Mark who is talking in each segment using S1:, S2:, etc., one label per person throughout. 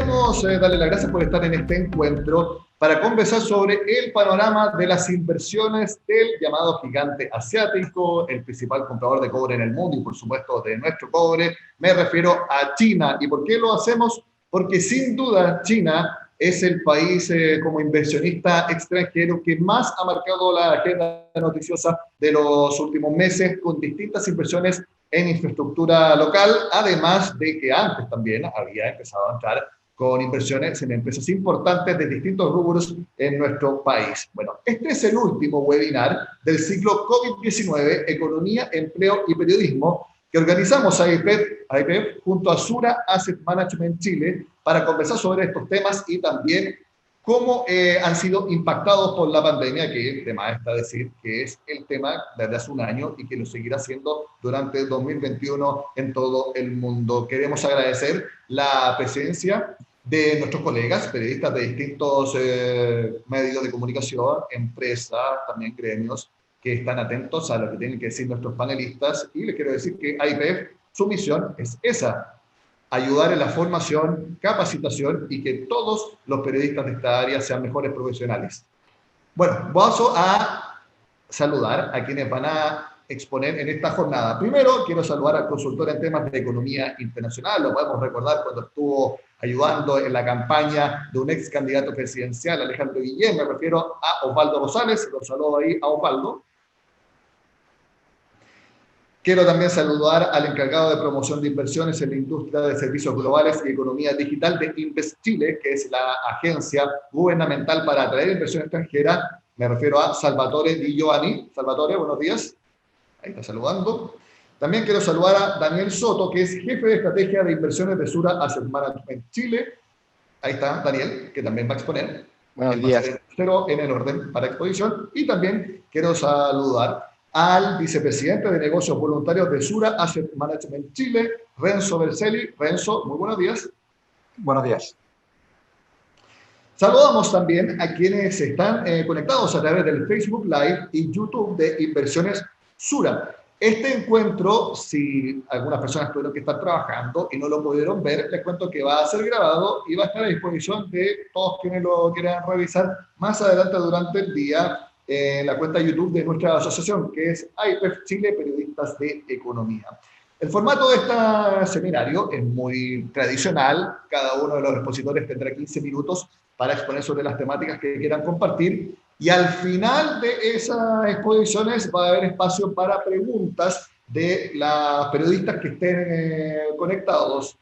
S1: queremos darle las gracias por estar en este encuentro para conversar sobre el panorama de las inversiones del llamado gigante asiático, el principal comprador de cobre en el mundo y por supuesto de nuestro cobre. Me refiero a China. ¿Y por qué lo hacemos? Porque sin duda China es el país como inversionista extranjero que más ha marcado la agenda noticiosa de los últimos meses con distintas inversiones en infraestructura local, además de que antes también había empezado a entrar con inversiones en empresas importantes de distintos rubros en nuestro país. Bueno, este es el último webinar del ciclo COVID-19, Economía, Empleo y Periodismo, que organizamos AIPEF junto a Sura Asset Management Chile para conversar sobre estos temas y también cómo han sido impactados por la pandemia, que de más está decir que es el tema desde hace un año y que lo seguirá siendo durante el 2021 en todo el mundo. Queremos agradecer la presencia de nuestros colegas, periodistas de distintos medios de comunicación, empresas, también gremios, que están atentos a lo que tienen que decir nuestros panelistas. Y les quiero decir que AIPEF, su misión es esa: ayudar en la formación, capacitación y que todos los periodistas de esta área sean mejores profesionales. Bueno, vamos a saludar a quienes van a exponer en esta jornada. Primero, quiero saludar al consultor en temas de economía internacional. Lo podemos recordar cuando estuvo ayudando en la campaña de un ex candidato presidencial, Alejandro Guillén. Me refiero a Osvaldo Rosales. Los saludo ahí a Osvaldo. Quiero también saludar al encargado de promoción de inversiones en la industria de servicios globales y economía digital de Invest Chile, que es la agencia gubernamental para atraer inversión extranjera. Me refiero a Salvatore Di Giovanni. Salvatore, buenos días. Ahí está saludando. También quiero saludar a Daniel Soto, que es jefe de estrategia de inversiones de Sura Asset Management Chile. Ahí está Daniel, que también va a exponer.
S2: Buenos días.
S1: Pero en el orden para exposición. Y también quiero saludar al vicepresidente de negocios voluntarios de Sura Asset Management Chile, Renzo Berselli. Renzo, muy buenos días.
S2: Buenos días.
S1: Saludamos también a quienes están conectados a través del Facebook Live y YouTube de Inversiones Sura. Este encuentro, si algunas personas tuvieron que estar trabajando y no lo pudieron ver, les cuento que va a ser grabado y va a estar a disposición de todos quienes lo quieran revisar más adelante durante el día en la cuenta de YouTube de nuestra asociación, que es AIPEF Chile, Periodistas de Economía. El formato de este seminario es muy tradicional. Cada uno de los expositores tendrá 15 minutos para exponer sobre las temáticas que quieran compartir. Y al final de esas exposiciones va a haber espacio para preguntas de las periodistas que estén conectados.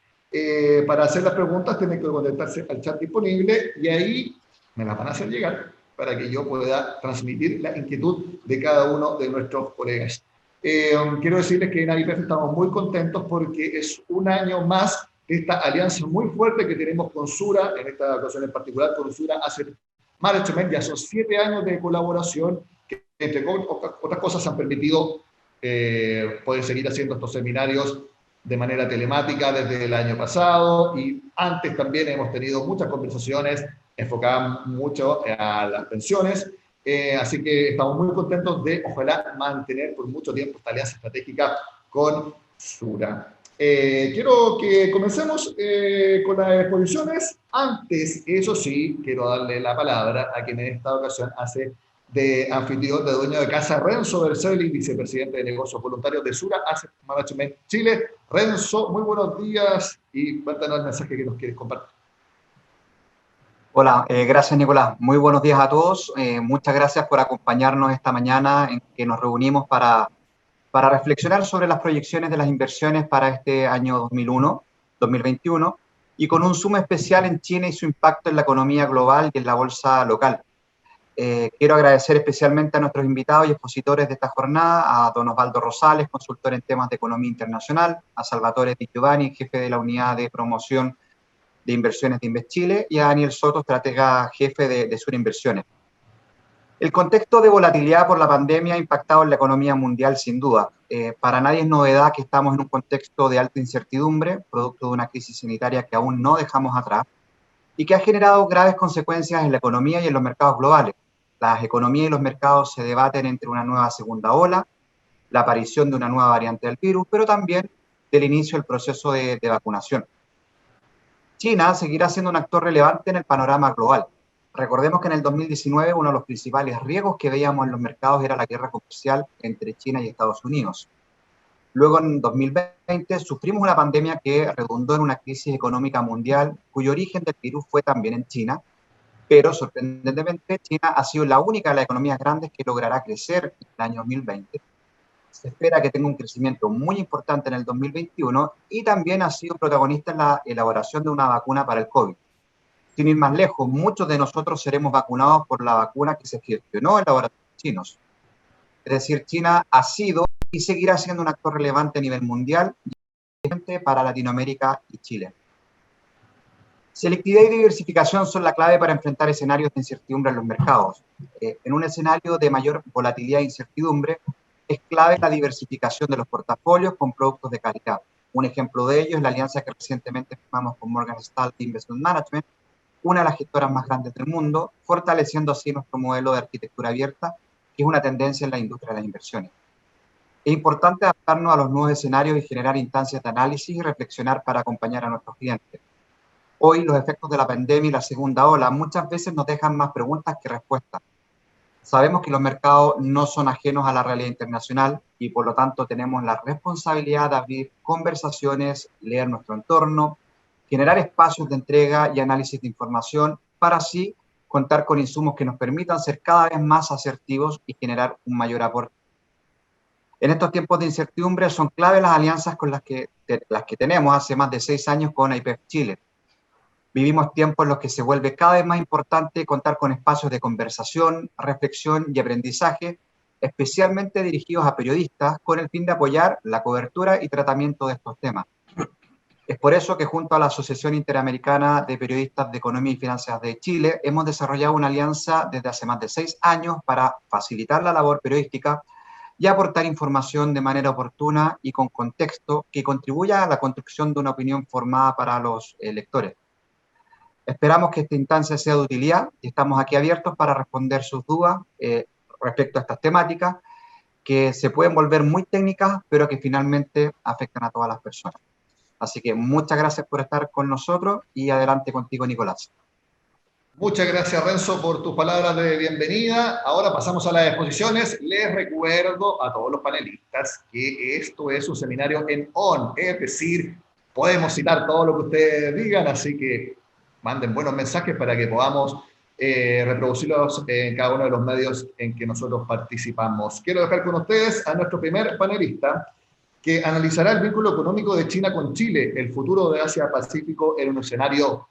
S1: Para hacer las preguntas tienen que conectarse al chat disponible y ahí me las van a hacer llegar para que yo pueda transmitir la inquietud de cada uno de nuestros colegas. Quiero decirles que en AIPEF estamos muy contentos porque es un año más de esta alianza muy fuerte que tenemos con Sura, en esta ocasión en particular con Sura Asset Management. Ya son 7 años de colaboración que, entre otras cosas, han permitido poder seguir haciendo estos seminarios de manera telemática desde el año pasado, y antes también hemos tenido muchas conversaciones enfocadas mucho a las pensiones. Así que estamos muy contentos de, ojalá, mantener por mucho tiempo esta alianza estratégica con Sura. Quiero que comencemos con las exposiciones. Antes, eso sí, quiero darle la palabra a quien en esta ocasión hace de anfitrión, de dueño de casa, Renzo Berselli, vicepresidente de negocios voluntarios de Sura Asset Management Chile. Renzo, muy buenos días y cuéntanos el mensaje que nos quieres compartir.
S2: Hola, gracias Nicolás. Muy buenos días a todos. Muchas gracias por acompañarnos esta mañana en que nos reunimos para reflexionar sobre las proyecciones de las inversiones para este año 2021 y con un zoom especial en China y su impacto en la economía global y en la bolsa local. Quiero agradecer especialmente a nuestros invitados y expositores de esta jornada, a don Osvaldo Rosales, consultor en temas de economía internacional, a Salvatore Di Giovanni, jefe de la unidad de promoción de inversiones de Invest Chile, y a Daniel Soto, estratega jefe de Sura Inversiones. El contexto de volatilidad por la pandemia ha impactado en la economía mundial sin duda. Para nadie es novedad que estamos en un contexto de alta incertidumbre, producto de una crisis sanitaria que aún no dejamos atrás y que ha generado graves consecuencias en la economía y en los mercados globales. Las economías y los mercados se debaten entre una nueva segunda ola, la aparición de una nueva variante del virus, pero también del inicio del proceso de vacunación. China seguirá siendo un actor relevante en el panorama global. Recordemos que en el 2019 uno de los principales riesgos que veíamos en los mercados era la guerra comercial entre China y Estados Unidos. Luego, en 2020, sufrimos una pandemia que redundó en una crisis económica mundial, cuyo origen del virus fue también en China, pero sorprendentemente China ha sido la única de las economías grandes que logrará crecer en el año 2020. Se espera que tenga un crecimiento muy importante en el 2021 y también ha sido protagonista en la elaboración de una vacuna para el COVID. Sin ir más lejos, muchos de nosotros seremos vacunados por la vacuna que se gestionó en laboratorios chinos. Es decir, China ha sido y seguirá siendo un actor relevante a nivel mundial para Latinoamérica y Chile. Selectividad y diversificación son la clave para enfrentar escenarios de incertidumbre en los mercados. En un escenario de mayor volatilidad e incertidumbre, es clave la diversificación de los portafolios con productos de calidad. Un ejemplo de ello es la alianza que recientemente firmamos con Morgan Stanley Investment Management, una de las gestoras más grandes del mundo, fortaleciendo así nuestro modelo de arquitectura abierta, que es una tendencia en la industria de las inversiones. Es importante adaptarnos a los nuevos escenarios y generar instancias de análisis y reflexionar para acompañar a nuestros clientes. Hoy los efectos de la pandemia y la segunda ola muchas veces nos dejan más preguntas que respuestas. Sabemos que los mercados no son ajenos a la realidad internacional y por lo tanto tenemos la responsabilidad de abrir conversaciones, leer nuestro entorno, generar espacios de entrega y análisis de información para así contar con insumos que nos permitan ser cada vez más asertivos y generar un mayor aporte. En estos tiempos de incertidumbre son clave las alianzas con las que tenemos hace más de 6 años con IPF Chile. Vivimos tiempos en los que se vuelve cada vez más importante contar con espacios de conversación, reflexión y aprendizaje, especialmente dirigidos a periodistas, con el fin de apoyar la cobertura y tratamiento de estos temas. Es por eso que junto a la Asociación Interamericana de Periodistas de Economía y Finanzas de Chile, hemos desarrollado una alianza desde hace más de 6 años para facilitar la labor periodística y aportar información de manera oportuna y con contexto que contribuya a la construcción de una opinión formada para los lectores. Esperamos que esta instancia sea de utilidad y estamos aquí abiertos para responder sus dudas respecto a estas temáticas que se pueden volver muy técnicas, pero que finalmente afectan a todas las personas. Así que muchas gracias por estar con nosotros y adelante contigo, Nicolás.
S1: Muchas gracias, Renzo, por tus palabras de bienvenida. Ahora pasamos a las exposiciones. Les recuerdo a todos los panelistas que esto es un seminario en on, es decir, podemos citar todo lo que ustedes digan, así que manden buenos mensajes para que podamos reproducirlos en cada uno de los medios en que nosotros participamos. Quiero dejar con ustedes a nuestro primer panelista, que analizará el vínculo económico de China con Chile, el futuro de Asia-Pacífico en un escenario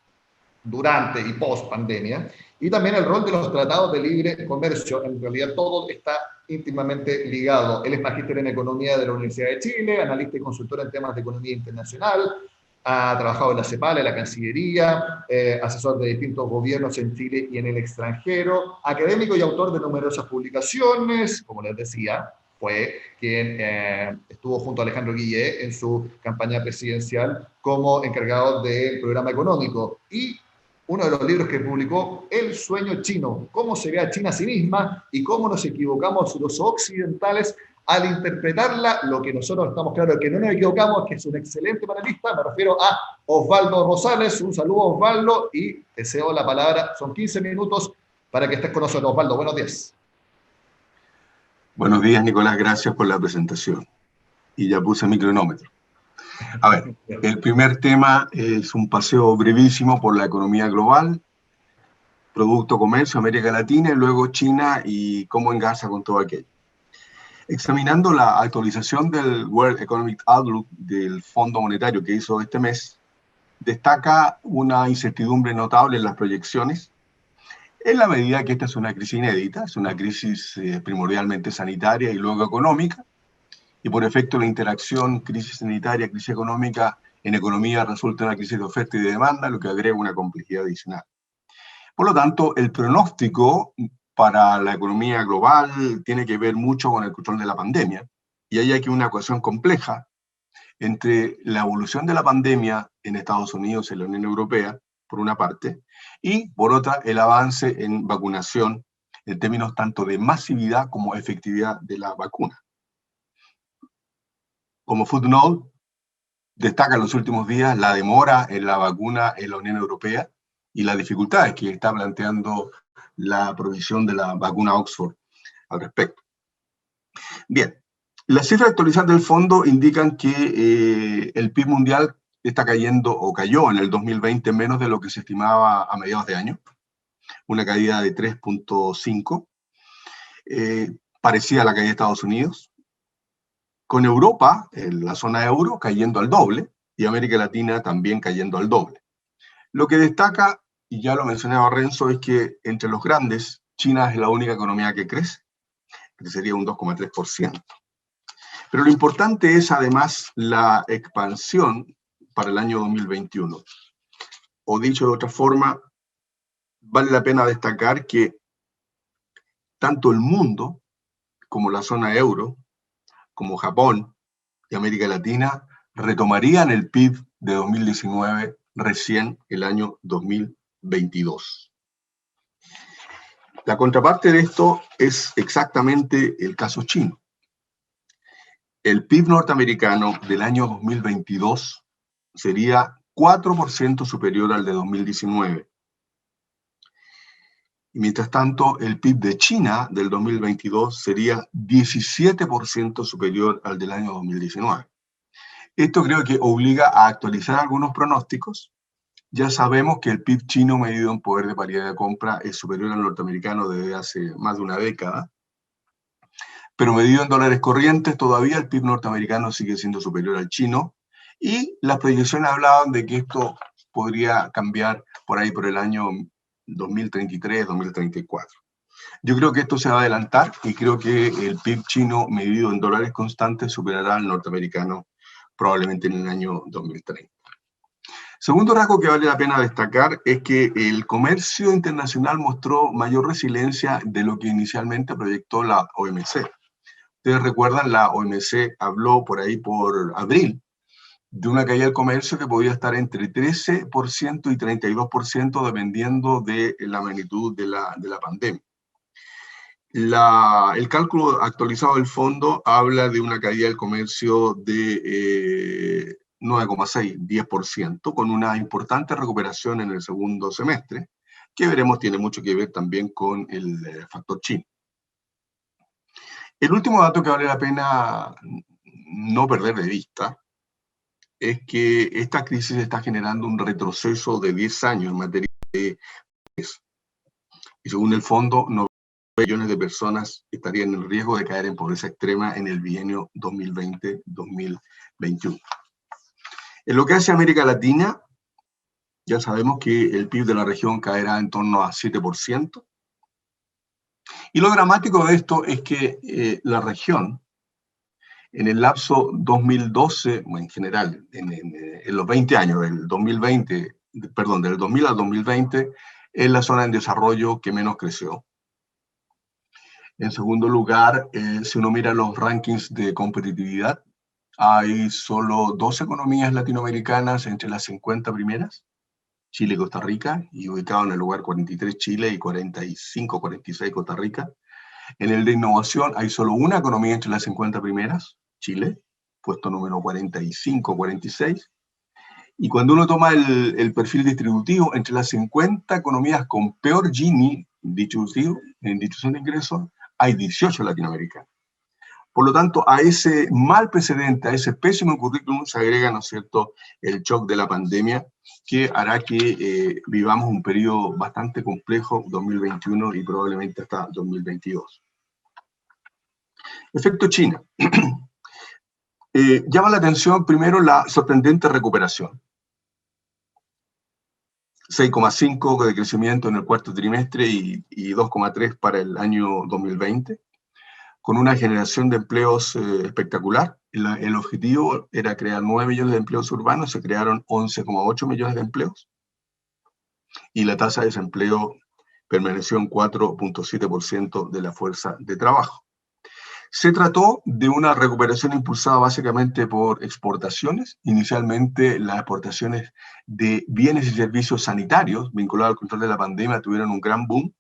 S1: durante y post pandemia, y también el rol de los tratados de libre comercio. En realidad todo está íntimamente ligado. Él es magíster en economía de la Universidad de Chile, analista y consultor en temas de economía internacional, ha trabajado en la CEPAL, en la Cancillería, asesor de distintos gobiernos en Chile y en el extranjero, académico y autor de numerosas publicaciones, como les decía, fue quien estuvo junto a Alejandro Guillé en su campaña presidencial como encargado del programa económico. Y uno de los libros que publicó, El sueño chino, cómo se ve a China a sí misma y cómo nos equivocamos los occidentales al interpretarla. Lo que nosotros estamos claros que no nos equivocamos, que es un excelente panelista. Me refiero a Osvaldo Rosales. Un saludo, Osvaldo, y te cedo la palabra. Son 15 minutos para que estés con nosotros. Osvaldo, buenos días.
S3: Buenos días, Nicolás, gracias por la presentación. Y ya puse mi cronómetro. A ver, el primer tema es un paseo brevísimo por la economía global, producto, comercio, América Latina, y luego China y cómo engarza con todo aquello. Examinando la actualización del World Economic Outlook del Fondo Monetario que hizo este mes, destaca una incertidumbre notable en las proyecciones, en la medida que esta es una crisis inédita, es una crisis primordialmente sanitaria y luego económica, y por efecto la interacción crisis sanitaria, crisis económica, en economía resulta una crisis de oferta y de demanda, lo que agrega una complejidad adicional. Por lo tanto, el pronóstico para la economía global tiene que ver mucho con el control de la pandemia, y ahí hay que una ecuación compleja entre la evolución de la pandemia en Estados Unidos y en la Unión Europea, por una parte, y por otra, el avance en vacunación en términos tanto de masividad como efectividad de la vacuna. Como footnote, destaca en los últimos días la demora en la vacuna en la Unión Europea y las dificultades que está planteando la provisión de la vacuna Oxford al respecto. Bien, las cifras actualizadas del fondo indican que el PIB mundial está cayendo, o cayó en el 2020 menos de lo que se estimaba a mediados de año, una caída de 3.5, parecida a la caída de Estados Unidos, con Europa, en la zona euro, cayendo al doble, y América Latina también cayendo al doble. Lo que destaca, y ya lo mencionaba Renzo, es que entre los grandes, China es la única economía que crece, que sería un 2,3%. Pero lo importante es además la expansión para el año 2021. O dicho de otra forma, vale la pena destacar que tanto el mundo como la zona euro, como Japón y América Latina, retomarían el PIB de 2019 recién el año 2022. La contraparte de esto es exactamente el caso chino. El PIB norteamericano del año 2022 sería 4% superior al de 2019. Y mientras tanto, el PIB de China del 2022 sería 17% superior al del año 2019. Esto creo que obliga a actualizar algunos pronósticos. Ya sabemos que el PIB chino medido en poder de paridad de compra es superior al norteamericano desde hace más de una década. Pero medido en dólares corrientes, todavía el PIB norteamericano sigue siendo superior al chino, y las proyecciones hablaban de que esto podría cambiar por ahí por el año 2033, 2034. Yo creo que esto se va a adelantar y creo que el PIB chino medido en dólares constantes superará al norteamericano probablemente en el año 2030. Segundo rasgo que vale la pena destacar es que el comercio internacional mostró mayor resiliencia de lo que inicialmente proyectó la OMC. Ustedes recuerdan, la OMC habló por ahí por abril de una caída del comercio que podía estar entre 13% y 32% dependiendo de la magnitud de la pandemia. El cálculo actualizado del fondo habla de una caída del comercio de 9,6, 10%, con una importante recuperación en el segundo semestre, que veremos tiene mucho que ver también con el factor chino. El último dato que vale la pena no perder de vista es que esta crisis está generando un retroceso de 10 años en materia de pobreza. Y según el fondo, 9 millones de personas estarían en riesgo de caer en pobreza extrema en el bienio 2020-2021. En lo que hace a América Latina, ya sabemos que el PIB de la región caerá en torno a 7%. Y lo dramático de esto es que la región, en el lapso 2012, en general, en los 20 años, del 2020, perdón, del 2000 al 2020, es la zona en desarrollo que menos creció. En segundo lugar, si uno mira los rankings de competitividad, hay solo 2 economías latinoamericanas entre las 50 primeras, Chile y Costa Rica, y ubicado en el lugar 43 Chile y 45, 46 Costa Rica. En el de innovación hay solo una economía entre las 50 primeras, Chile, puesto número 45, 46. Y cuando uno toma el perfil distributivo, entre las 50 economías con peor Gini distributivo, en distribución de ingresos, hay 18 latinoamericanas. Por lo tanto, a ese mal precedente, a ese pésimo currículum, se agrega, ¿no es cierto?, el shock de la pandemia, que hará que vivamos un periodo bastante complejo, 2021 y probablemente hasta 2022. Efecto China. Llama la atención primero la sorprendente recuperación. 6,5 de crecimiento en el cuarto trimestre y 2,3 para el año 2020. Con una generación de empleos espectacular. El objetivo era crear 9 millones de empleos urbanos, se crearon 11,8 millones de empleos, y la tasa de desempleo permaneció en 4,7% de la fuerza de trabajo. Se trató de una recuperación impulsada básicamente por exportaciones. Inicialmente las exportaciones de bienes y servicios sanitarios vinculados al control de la pandemia tuvieron un gran boom,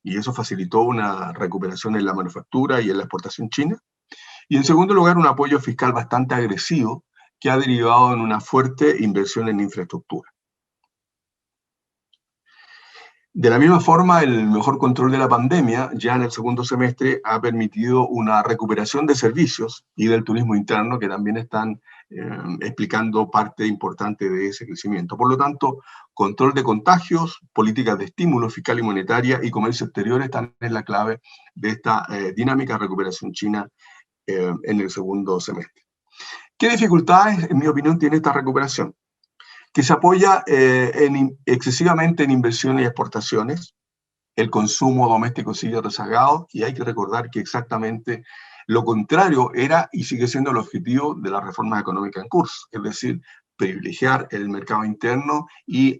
S3: y eso facilitó una recuperación en la manufactura y en la exportación china. Y en segundo lugar, un apoyo fiscal bastante agresivo que ha derivado en una fuerte inversión en infraestructura. De la misma forma, el mejor control de la pandemia, ya en el segundo semestre, ha permitido una recuperación de servicios y del turismo interno, que también están explicando parte importante de ese crecimiento. Por lo tanto, control de contagios, políticas de estímulo fiscal y monetaria y comercio exterior están en la clave de esta dinámica recuperación china en el segundo semestre. ¿Qué dificultades, en mi opinión, tiene esta recuperación? Que se apoya excesivamente en inversiones y exportaciones. El consumo doméstico sigue rezagado y hay que recordar que exactamente lo contrario era y sigue siendo el objetivo de la reforma económica en curso, es decir, privilegiar el mercado interno y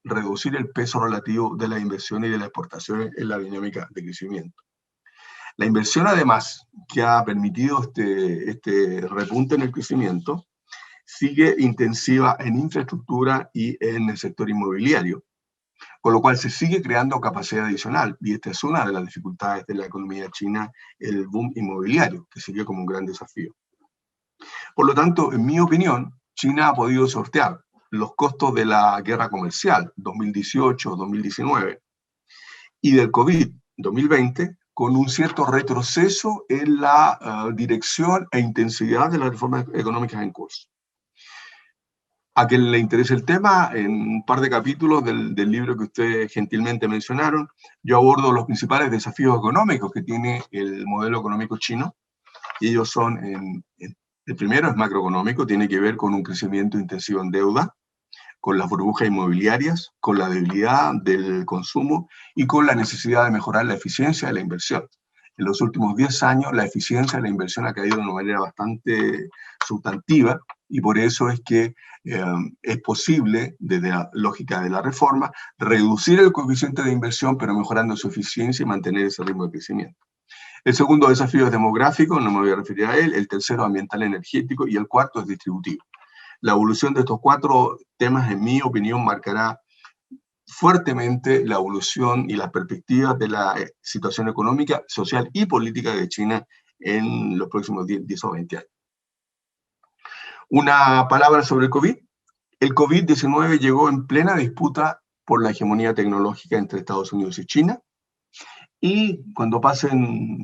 S3: reducir el peso relativo de las inversiones y de las exportaciones en la dinámica de crecimiento. La inversión, además, que ha permitido este repunte en el crecimiento, sigue intensiva en infraestructura y en el sector inmobiliario, con lo cual se sigue creando capacidad adicional, y esta es una de las dificultades de la economía china, el boom inmobiliario, que sigue como un gran desafío. Por lo tanto, en mi opinión, China ha podido sortear los costos de la guerra comercial 2018-2019 y del COVID 2020 con un cierto retroceso en la dirección e intensidad de las reformas económicas en curso. A quien le interese el tema, en un par de capítulos del libro que ustedes gentilmente mencionaron, yo abordo los principales desafíos económicos que tiene el modelo económico chino. Y ellos son, el primero es macroeconómico, tiene que ver con un crecimiento intensivo en deuda, con las burbujas inmobiliarias, con la debilidad del consumo y con la necesidad de mejorar la eficiencia de la inversión. En los últimos 10 años, la eficiencia de la inversión ha caído de una manera bastante sustantiva, y por eso es que es posible, desde la lógica de la reforma, reducir el coeficiente de inversión, pero mejorando su eficiencia y mantener ese ritmo de crecimiento. El segundo desafío es demográfico, no me voy a referir a él. El tercero, ambiental energético. Y el cuarto es distributivo. La evolución de estos 4 temas, en mi opinión, marcará fuertemente la evolución y las perspectivas de la situación económica, social y política de China en los próximos 10 o 20 años. Una palabra sobre el COVID. El COVID-19 llegó en plena disputa por la hegemonía tecnológica entre Estados Unidos y China, y cuando pasen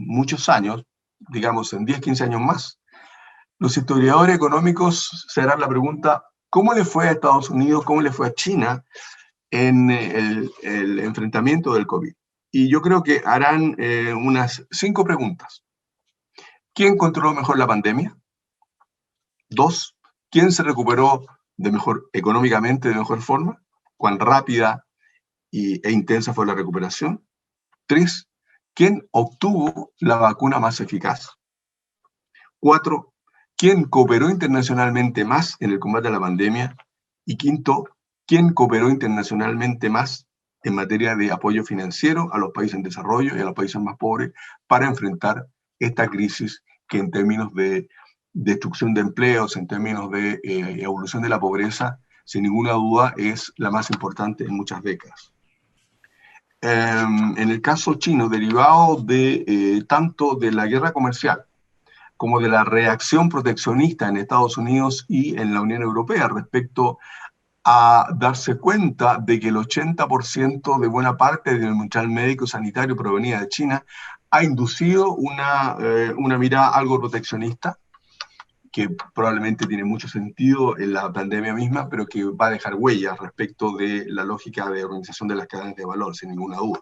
S3: muchos años, digamos en 10, 15 años más, los historiadores económicos se harán la pregunta: ¿cómo le fue a Estados Unidos, cómo le fue a China en el enfrentamiento del COVID? Y yo creo que harán unas 5 preguntas. ¿Quién controló mejor la pandemia? 2, ¿quién se recuperó económicamente de mejor forma? ¿Cuán rápida e intensa fue la recuperación? 3, ¿quién obtuvo la vacuna más eficaz? 4, ¿quién cooperó internacionalmente más en el combate a la pandemia? Y 5, ¿quién cooperó internacionalmente más en materia de apoyo financiero a los países en desarrollo y a los países más pobres para enfrentar esta crisis que, en términos de destrucción de empleos, en términos de evolución de la pobreza, sin ninguna duda es la más importante en muchas décadas? En el caso chino, derivado de tanto de la guerra comercial como de la reacción proteccionista en Estados Unidos y en la Unión Europea respecto a darse cuenta de que el 80% de buena parte del material médico sanitario provenía de China, ha inducido una mirada algo proteccionista, que probablemente tiene mucho sentido en la pandemia misma, pero que va a dejar huellas respecto de la lógica de organización de las cadenas de valor, sin ninguna duda.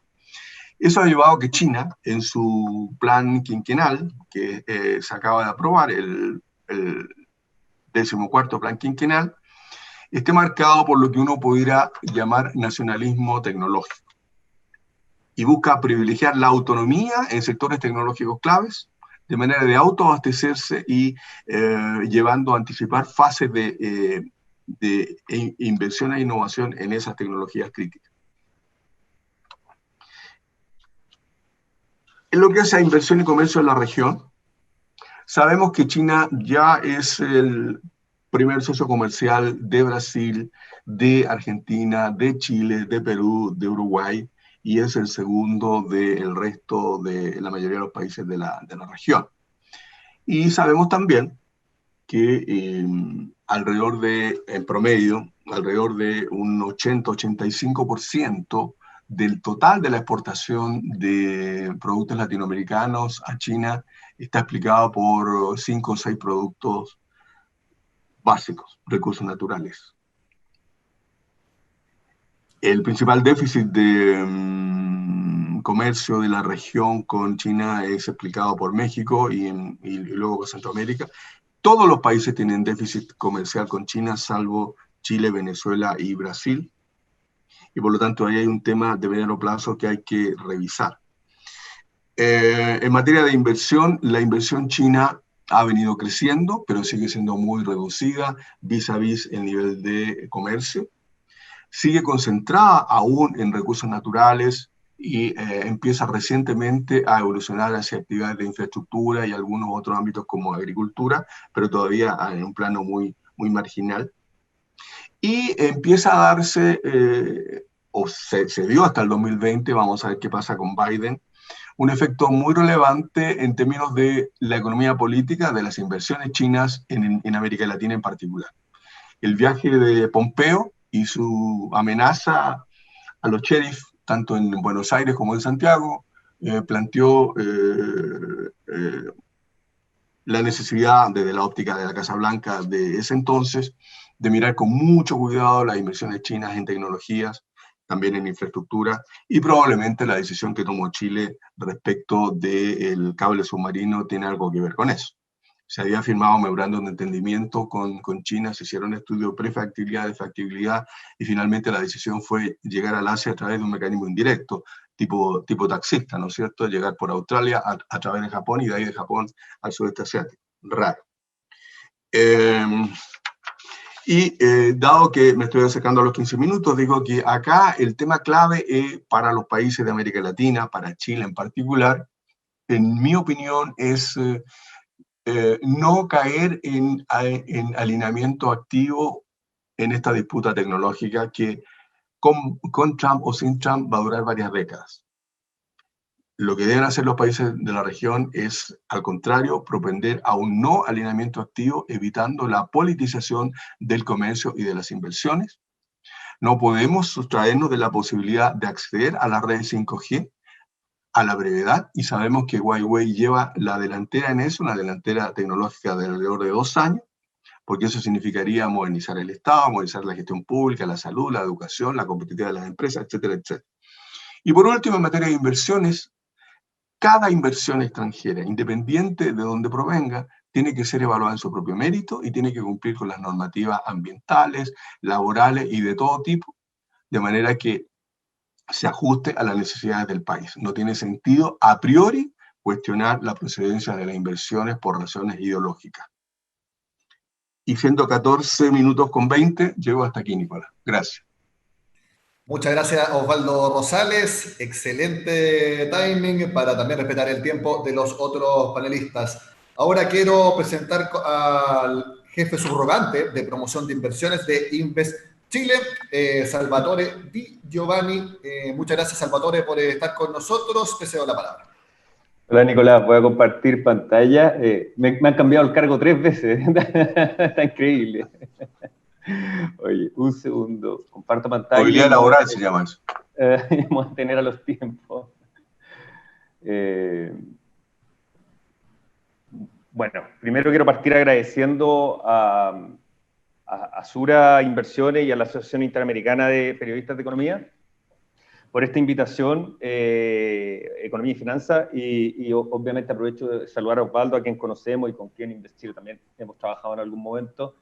S3: Eso ha llevado a que China, en su plan quinquenal, que se acaba de aprobar, el 14º plan quinquenal, esté marcado por lo que uno pudiera llamar nacionalismo tecnológico, y busca privilegiar la autonomía en sectores tecnológicos claves, de manera de autoabastecerse y llevando a anticipar fases de inversión e innovación en esas tecnologías críticas. En lo que hace a inversión y comercio en la región, sabemos que China ya es el primer socio comercial de Brasil, de Argentina, de Chile, de Perú, de Uruguay, y es el segundo del resto de la mayoría de los países de la región. Y sabemos también que en promedio, alrededor de un 80-85% del total de la exportación de productos latinoamericanos a China está explicado por 5 o 6 productos básicos, recursos naturales. El principal déficit de comercio de la región con China es explicado por México y luego por Centroamérica. Todos los países tienen déficit comercial con China, salvo Chile, Venezuela y Brasil. Y por lo tanto ahí hay un tema de mediano plazo que hay que revisar. En materia de inversión, la inversión china ha venido creciendo, pero sigue siendo muy reducida vis a vis el nivel de comercio. Sigue concentrada aún en recursos naturales y empieza recientemente a evolucionar hacia actividades de infraestructura y algunos otros ámbitos como agricultura, pero todavía en un plano muy, muy marginal. Y empieza a darse, o se dio hasta el 2020, vamos a ver qué pasa con Biden, un efecto muy relevante en términos de la economía política, de las inversiones chinas en América Latina en particular. El viaje de Pompeo y su amenaza a los sheriff, tanto en Buenos Aires como en Santiago, planteó la necesidad, desde la óptica de la Casa Blanca de ese entonces, de mirar con mucho cuidado las inversiones chinas en tecnologías, también en infraestructura, y probablemente la decisión que tomó Chile respecto del cable submarino tiene algo que ver con eso. Se había firmado un memorándum de entendimiento con China, se hicieron estudios prefactibilidad, de factibilidad, y finalmente la decisión fue llegar al Asia a través de un mecanismo indirecto, tipo taxista, ¿no es cierto? Llegar por Australia a través de Japón y de ahí de Japón al sudeste asiático. Raro. Dado que me estoy acercando a los 15 minutos, digo que acá el tema clave para los países de América Latina, para Chile en particular, en mi opinión es no caer en alineamiento activo en esta disputa tecnológica que con Trump o sin Trump va a durar varias décadas. Lo que deben hacer los países de la región es, al contrario, propender a un no alineamiento activo, evitando la politización del comercio y de las inversiones. No podemos sustraernos de la posibilidad de acceder a las redes 5G a la brevedad, y sabemos que Huawei lleva la delantera en eso, una delantera tecnológica de alrededor de 2 años, porque eso significaría modernizar el Estado, modernizar la gestión pública, la salud, la educación, la competitividad de las empresas, etcétera, etcétera. Y por último, en materia de inversiones, cada inversión extranjera, independiente de donde provenga, tiene que ser evaluada en su propio mérito y tiene que cumplir con las normativas ambientales, laborales y de todo tipo, de manera que se ajuste a las necesidades del país. No tiene sentido a priori cuestionar la procedencia de las inversiones por razones ideológicas. Y siendo 14 minutos con 20, llego hasta aquí, Nicolás. Gracias.
S1: Muchas gracias, Osvaldo Rosales. Excelente timing para también respetar el tiempo de los otros panelistas. Ahora quiero presentar al jefe subrogante de promoción de inversiones de Invest Chile, Salvatore Di Giovanni. Muchas gracias, Salvatore, por estar con nosotros. Te cedo la palabra.
S4: Hola, Nicolás. Voy a compartir pantalla. Me han cambiado el cargo 3 veces. Está increíble. Oye, un segundo. Comparto pantalla.
S3: Movilidad laboral se llama eso.
S4: Mantener a los tiempos. Bueno, primero quiero partir agradeciendo a Sura Inversiones y a la Asociación Interamericana de Periodistas de Economía por esta invitación, Economía y Finanzas, y obviamente aprovecho de saludar a Osvaldo, a quien conocemos y con quien Investir también hemos trabajado en algún momento.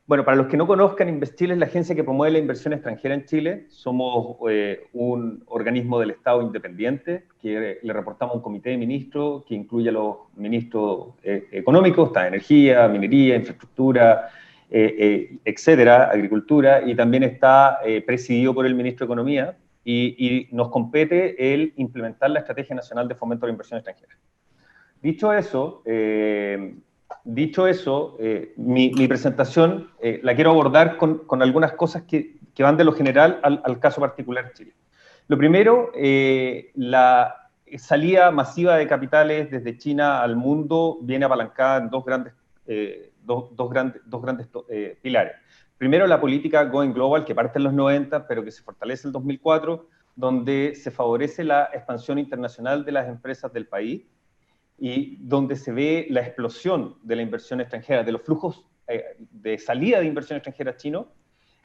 S4: Bueno, para los que no conozcan, Investil es la agencia que promueve la inversión extranjera en Chile. Somos un organismo del Estado independiente, que le reportamos a un comité de ministros que incluye a los ministros económicos, está energía, minería, infraestructura, etcétera, agricultura, y también está presidido por el ministro de Economía, y nos compete el implementar la Estrategia Nacional de Fomento de la Inversión Extranjera. Dicho eso, mi presentación la quiero abordar con algunas cosas que van de lo general al caso particular de Chile. Lo primero, la salida masiva de capitales desde China al mundo viene apalancada en dos grandes dos grandes pilares. Primero, la política Going Global, que parte en los 90, pero que se fortalece en el 2004, donde se favorece la expansión internacional de las empresas del país y donde se ve la explosión de la inversión extranjera, de los flujos de salida de inversión extranjera chino.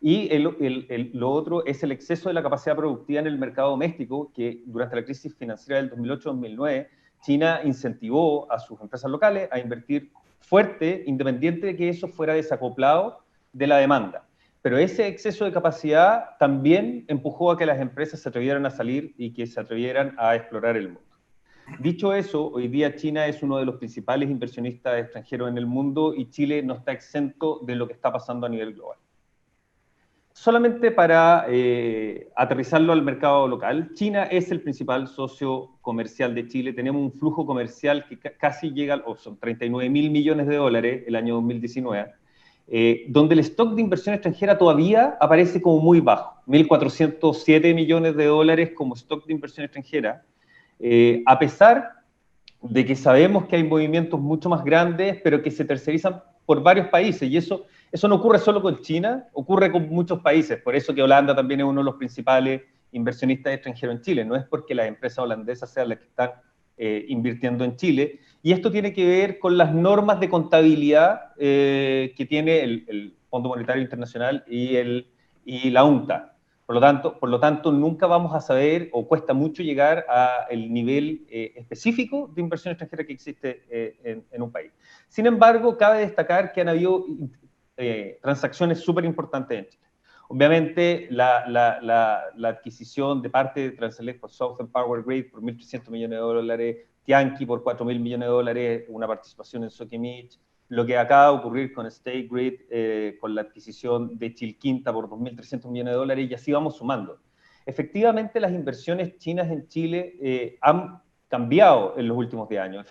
S4: Y lo otro es el exceso de la capacidad productiva en el mercado doméstico, que durante la crisis financiera del 2008-2009, China incentivó a sus empresas locales a invertir fuerte, independiente de que eso fuera desacoplado de la demanda. Pero ese exceso de capacidad también empujó a que las empresas se atrevieran a salir y que se atrevieran a explorar el mundo. Dicho eso, hoy día China es uno de los principales inversionistas extranjeros en el mundo y Chile no está exento de lo que está pasando a nivel global. Solamente para aterrizarlo al mercado local, China es el principal socio comercial de Chile. Tenemos un flujo comercial que casi llega, son 39.000 millones de dólares el año 2019, donde el stock de inversión extranjera todavía aparece como muy bajo, 1.407 millones de dólares como stock de inversión extranjera, a pesar de que sabemos que hay movimientos mucho más grandes, pero que se tercerizan por varios países, y eso no ocurre solo con China, ocurre con muchos países, por eso que Holanda también es uno de los principales inversionistas extranjeros en Chile, no es porque las empresas holandesas sean las que están invirtiendo en Chile, y esto tiene que ver con las normas de contabilidad que tiene el Fondo Monetario Internacional y la UNCTAD. Por lo tanto, nunca vamos a saber, o cuesta mucho llegar al nivel específico de inversión extranjera que existe en un país. Sin embargo, cabe destacar que han habido transacciones súper importantes en Chile. Obviamente, la adquisición de parte de Transelec por Southern Power Grid por 1.300 millones de dólares, Tianqi por 4.000 millones de dólares, una participación en Sokimich, lo que acaba de ocurrir con State Grid, con la adquisición de Chilquinta por 2.300 millones de dólares, y así vamos sumando. Efectivamente, las inversiones chinas en Chile han cambiado en los últimos 10 años.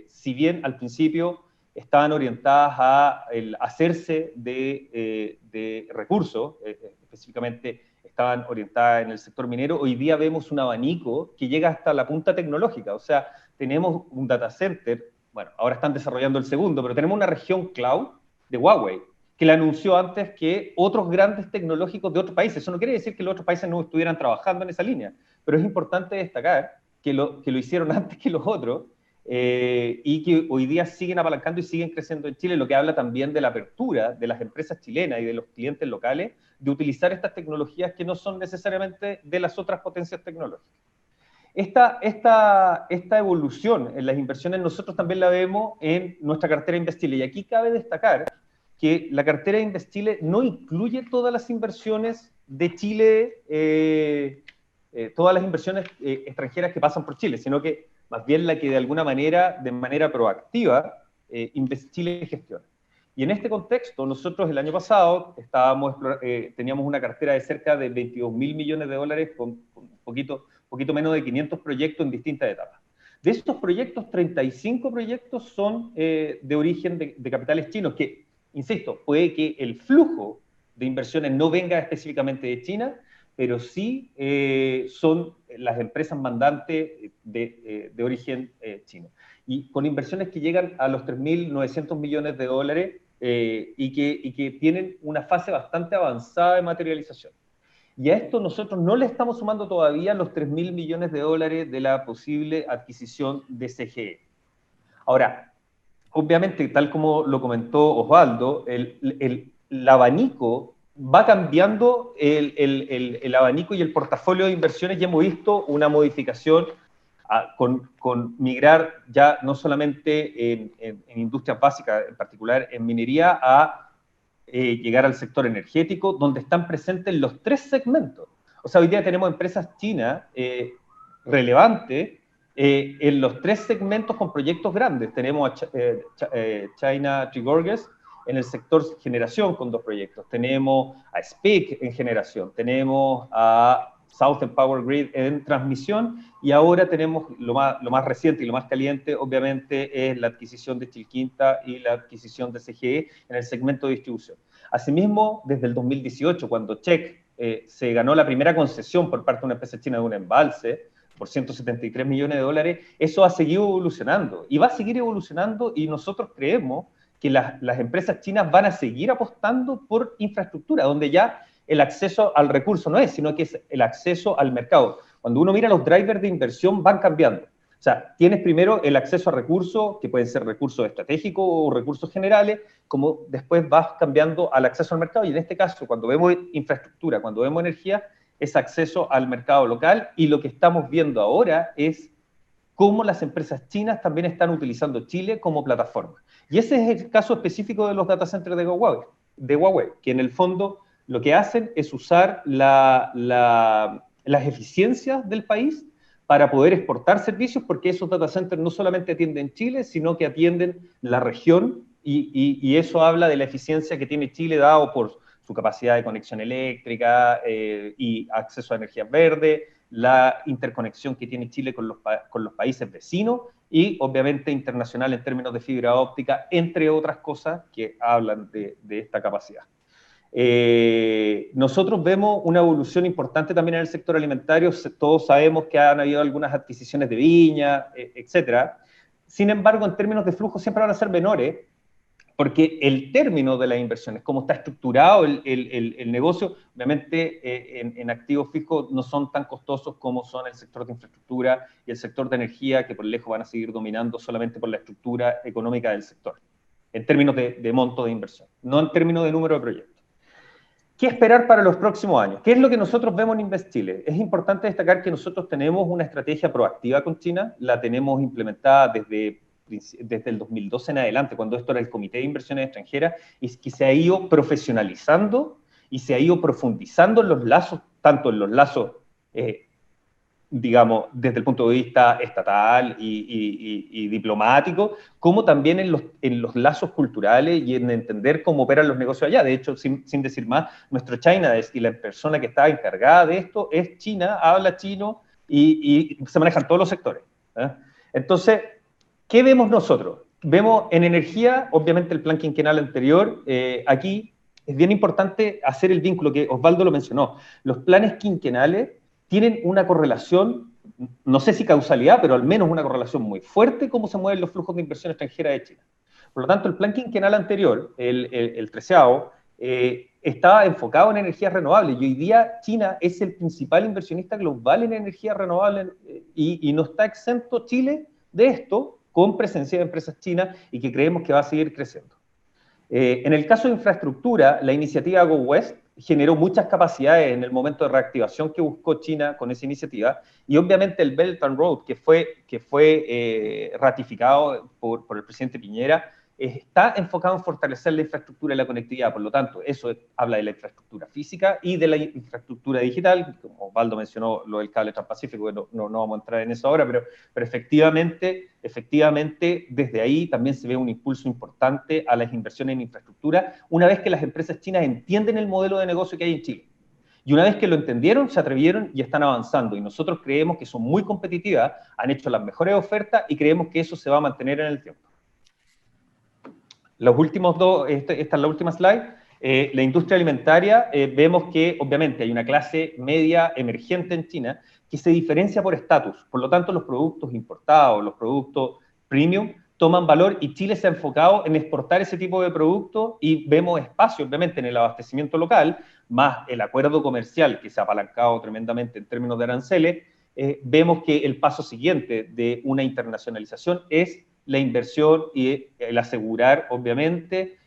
S4: Si bien al principio estaban orientadas a el hacerse de recursos, específicamente estaban orientadas en el sector minero, hoy día vemos un abanico que llega hasta la punta tecnológica. O sea, tenemos un data center, bueno, ahora están desarrollando el segundo, pero tenemos una región cloud de Huawei, que la anunció antes que otros grandes tecnológicos de otros países. Eso no quiere decir que los otros países no estuvieran trabajando en esa línea, pero es importante destacar que lo hicieron antes que los otros, y que hoy día siguen apalancando y siguen creciendo en Chile, lo que habla también de la apertura de las empresas chilenas y de los clientes locales de utilizar estas tecnologías que no son necesariamente de las otras potencias tecnológicas. Esta evolución en las inversiones nosotros también la vemos en nuestra cartera InvestChile, y aquí cabe destacar que la cartera InvestChile no incluye todas las inversiones de Chile, todas las inversiones extranjeras que pasan por Chile, sino que más bien la que de alguna manera, de manera proactiva, InvestChile gestiona. Y en este contexto, nosotros el año pasado teníamos una cartera de cerca de 22.000 millones de dólares con un poquito menos de 500 proyectos en distintas etapas. De estos proyectos, 35 proyectos son de origen de capitales chinos, que, insisto, puede que el flujo de inversiones no venga específicamente de China, pero sí son las empresas mandantes de origen chino. Y con inversiones que llegan a los 3.900 millones de dólares y que tienen una fase bastante avanzada de materialización. Y a esto nosotros no le estamos sumando todavía los 3.000 millones de dólares de la posible adquisición de CGE. Ahora, obviamente, tal como lo comentó Osvaldo, el abanico va cambiando, el abanico y el portafolio de inversiones. Ya hemos visto una modificación con migrar ya no solamente en industrias básicas, en particular en minería, a llegar al sector energético, donde están presentes los 3 segmentos. O sea, hoy día tenemos empresas chinas relevantes en los 3 segmentos con proyectos grandes. Tenemos a China Three Gorges en el sector generación con 2 proyectos. Tenemos a SPEC en generación. Tenemos a Southern Power Grid en transmisión, y ahora tenemos lo más reciente y lo más caliente, obviamente, es la adquisición de Chilquinta y la adquisición de CGE en el segmento de distribución. Asimismo, desde el 2018, cuando Check se ganó la primera concesión por parte de una empresa china de un embalse por 173 millones de dólares, eso ha seguido evolucionando y va a seguir evolucionando, y nosotros creemos que las empresas chinas van a seguir apostando por infraestructura, donde ya el acceso al recurso no es, sino que es el acceso al mercado. Cuando uno mira los drivers de inversión van cambiando. O sea, tienes primero el acceso a recursos, que pueden ser recursos estratégicos o recursos generales, como después vas cambiando al acceso al mercado, y en este caso, cuando vemos infraestructura, cuando vemos energía, es acceso al mercado local, y lo que estamos viendo ahora es cómo las empresas chinas también están utilizando Chile como plataforma. Y ese es el caso específico de los data centers de Huawei, que en el fondo lo que hacen es usar las eficiencias del país para poder exportar servicios, porque esos data centers no solamente atienden Chile, sino que atienden la región, y eso habla de la eficiencia que tiene Chile, dado por su capacidad de conexión eléctrica y acceso a energías verdes, la interconexión que tiene Chile con los países vecinos, y obviamente internacional en términos de fibra óptica, entre otras cosas que hablan de esta capacidad. Nosotros vemos una evolución importante también en el sector alimentario. Todos sabemos que han habido algunas adquisiciones de viña, etcétera. Sin embargo, en términos de flujo siempre van a ser menores, porque el término de las inversiones, cómo está estructurado el negocio, obviamente en activos fijos no son tan costosos como son el sector de infraestructura y el sector de energía, que por lejos van a seguir dominando solamente por la estructura económica del sector, en términos de monto de inversión, no en términos de número de proyectos. ¿Qué esperar para los próximos años? ¿Qué es lo que nosotros vemos en Invest Chile? Es importante destacar que nosotros tenemos una estrategia proactiva con China, la tenemos implementada desde el 2012 en adelante, cuando esto era el Comité de Inversiones Extranjeras, y que se ha ido profesionalizando y se ha ido profundizando en los lazos, tanto en los lazos, digamos, desde el punto de vista estatal y diplomático, como también en los lazos culturales y en entender cómo operan los negocios allá. De hecho, sin decir más, nuestro China Desk y la persona que está encargada de esto es china, habla chino y se manejan todos los sectores. Entonces, ¿qué vemos nosotros? Vemos en energía, obviamente el plan quinquenal anterior, aquí es bien importante hacer el vínculo que Osvaldo lo mencionó. Los planes quinquenales tienen una correlación, no sé si causalidad, pero al menos una correlación muy fuerte cómo se mueven los flujos de inversión extranjera de China. Por lo tanto, el plan quinquenal anterior, el 13º, estaba enfocado en energías renovables, y hoy día China es el principal inversionista global en energías renovables, y no está exento Chile de esto, con presencia de empresas chinas, y que creemos que va a seguir creciendo. En el caso de infraestructura, la iniciativa Go West generó muchas capacidades en el momento de reactivación que buscó China con esa iniciativa, y obviamente el Belt and Road, que fue ratificado por el presidente Piñera, está enfocado en fortalecer la infraestructura y la conectividad. Por lo tanto, eso habla de la infraestructura física y de la infraestructura digital. Como Osvaldo mencionó lo del cable transpacífico, que no vamos a entrar en eso ahora, pero efectivamente, desde ahí también se ve un impulso importante a las inversiones en infraestructura, una vez que las empresas chinas entienden el modelo de negocio que hay en Chile. Y una vez que lo entendieron, se atrevieron y están avanzando. Y nosotros creemos que son muy competitivas, han hecho las mejores ofertas, y creemos que eso se va a mantener en el tiempo. Los últimos dos, esta es la última slide. La industria alimentaria, vemos que obviamente hay una clase media emergente en China que se diferencia por estatus. Por lo tanto, los productos importados, los productos premium, toman valor, y Chile se ha enfocado en exportar ese tipo de productos, y vemos espacio, obviamente, en el abastecimiento local, más el acuerdo comercial que se ha apalancado tremendamente en términos de aranceles. Vemos que el paso siguiente de una internacionalización es la inversión y el asegurar, obviamente,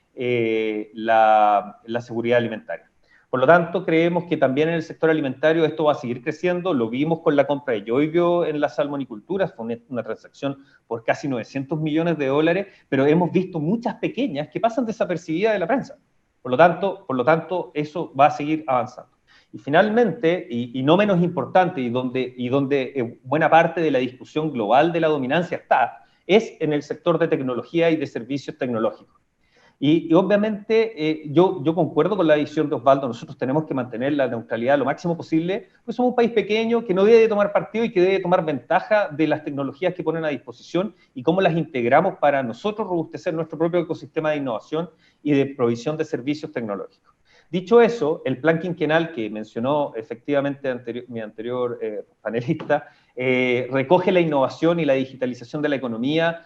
S4: la seguridad alimentaria. Por lo tanto, creemos que también en el sector alimentario esto va a seguir creciendo. Lo vimos con la compra de Yoibio en la salmonicultura, fue una transacción por casi $900 millones, pero hemos visto muchas pequeñas que pasan desapercibidas de la prensa. Por lo tanto, eso va a seguir avanzando. Y finalmente, y no menos importante, y donde buena parte de la discusión global de la dominancia está, es en el sector de tecnología y de servicios tecnológicos. Y obviamente yo concuerdo con la visión de Osvaldo. Nosotros tenemos que mantener la neutralidad lo máximo posible, pues somos un país pequeño que no debe tomar partido y que debe tomar ventaja de las tecnologías que ponen a disposición y cómo las integramos para nosotros robustecer nuestro propio ecosistema de innovación y de provisión de servicios tecnológicos. Dicho eso, el plan quinquenal que mencionó efectivamente mi anterior panelista recoge la innovación y la digitalización de la economía,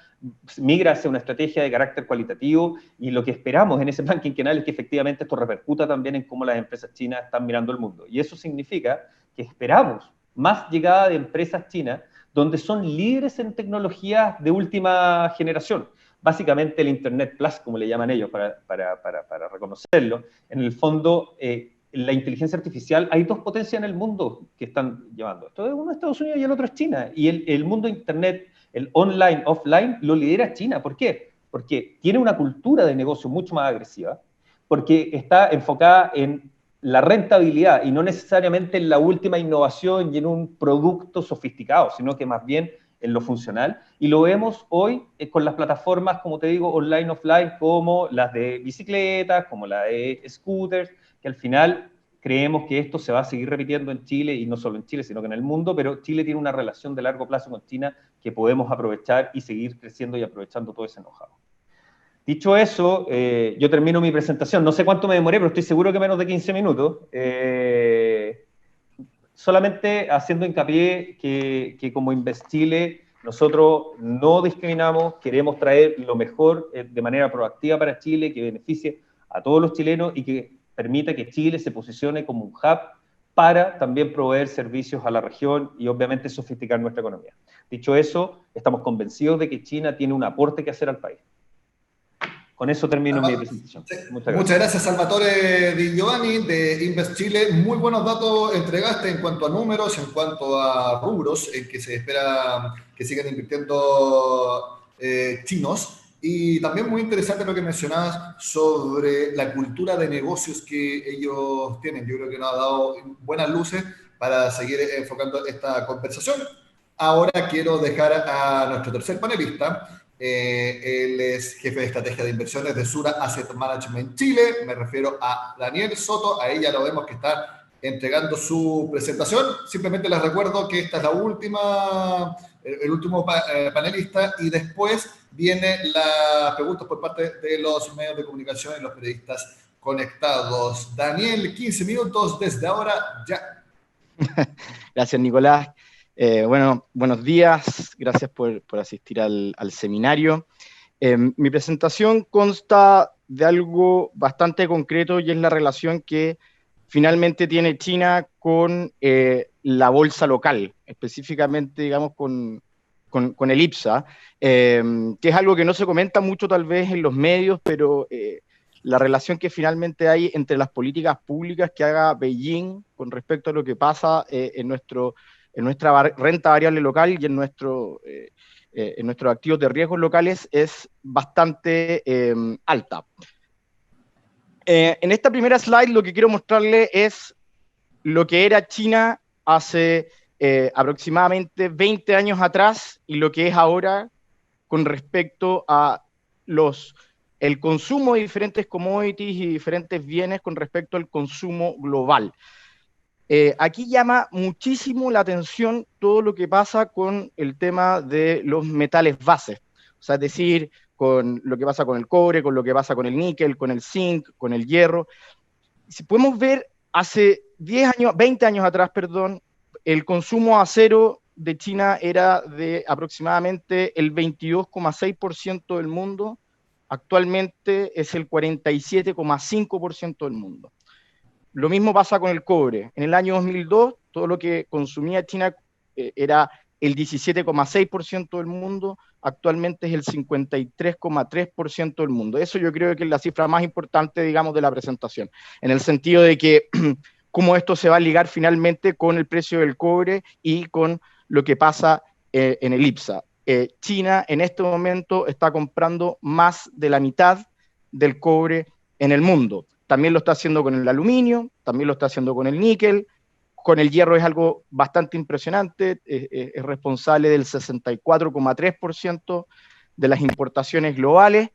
S4: migra hacia una estrategia de carácter cualitativo, y lo que esperamos en ese plan quinquenal es que efectivamente esto repercuta también en cómo las empresas chinas están mirando el mundo. Y eso significa que esperamos más llegada de empresas chinas donde son líderes en tecnologías de última generación. Básicamente el Internet Plus, como le llaman ellos, para reconocerlo. En el fondo, la inteligencia artificial, hay dos potencias en el mundo que están llevando. Esto es uno es Estados Unidos y el otro es China. Y el mundo de Internet, el online, offline, lo lidera China. ¿Por qué? Porque tiene una cultura de negocio mucho más agresiva, porque está enfocada en la rentabilidad y no necesariamente en la última innovación y en un producto sofisticado, sino que más bien en lo funcional. Y lo vemos hoy con las plataformas, como te digo, online, offline, como las de bicicletas, como la de scooters, que al final creemos que esto se va a seguir repitiendo en Chile, y no solo en Chile, sino que en el mundo, pero Chile tiene una relación de largo plazo con China que podemos aprovechar y seguir creciendo y aprovechando todo ese know-how. Dicho eso, yo termino mi presentación. No sé cuánto me demoré, pero estoy seguro que menos de 15 minutos. Solamente haciendo hincapié que como Invest Chile nosotros no discriminamos, queremos traer lo mejor de manera proactiva para Chile, que beneficie a todos los chilenos y que permita que Chile se posicione como un hub para también proveer servicios a la región y obviamente sofisticar nuestra economía. Dicho eso, estamos convencidos de que China tiene un aporte que hacer al país. Con eso termino mi presentación.
S1: Muchas gracias, Salvatore Di Giovanni, de Invest Chile. Muy buenos datos entregaste en cuanto a números, en cuanto a rubros en que se espera que sigan invirtiendo chinos. Y también muy interesante lo que mencionabas sobre la cultura de negocios que ellos tienen. Yo creo que nos ha dado buenas luces para seguir enfocando esta conversación. Ahora quiero dejar a nuestro tercer panelista. Él es jefe de estrategia de inversiones de Sura Asset Management Chile. Me refiero a Daniel Soto. Ahí ya lo vemos que está entregando su presentación. Simplemente les recuerdo que esta es la última, el último panelista, y después vienen las preguntas por parte de los medios de comunicación y los periodistas conectados. Daniel, 15 minutos desde ahora ya.
S5: Gracias, Nicolás. Bueno, buenos días, gracias por asistir al seminario. Mi presentación consta de algo bastante concreto, y es la relación que finalmente tiene China con la bolsa local, específicamente, digamos, con el IPSA, que es algo que no se comenta mucho tal vez en los medios, pero la relación que finalmente hay entre las políticas públicas que haga Beijing con respecto a lo que pasa en nuestra renta variable local y en nuestros activos de riesgos locales es bastante alta. En esta primera slide lo que quiero mostrarle es lo que era China hace aproximadamente 20 años atrás y lo que es ahora con respecto a el consumo de diferentes commodities y diferentes bienes con respecto al consumo global. Aquí llama muchísimo la atención todo lo que pasa con el tema de los metales bases, o sea, es decir, con lo que pasa con el cobre, con lo que pasa con el níquel, con el zinc, con el hierro. Si podemos ver, hace 20 años atrás, perdón, el consumo acero de China era de aproximadamente el 22,6% del mundo, actualmente es el 47,5% del mundo. Lo mismo pasa con el cobre. En el año 2002, todo lo que consumía China era el 17,6% del mundo, actualmente es el 53,3% del mundo. Eso yo creo que es la cifra más importante, digamos, de la presentación, en el sentido de que cómo esto se va a ligar finalmente con el precio del cobre y con lo que pasa en el IPSA. China en este momento está comprando más de la mitad del cobre en el mundo. También lo está haciendo con el aluminio, también lo está haciendo con el níquel, con el hierro es algo bastante impresionante, es responsable del 64,3% de las importaciones globales.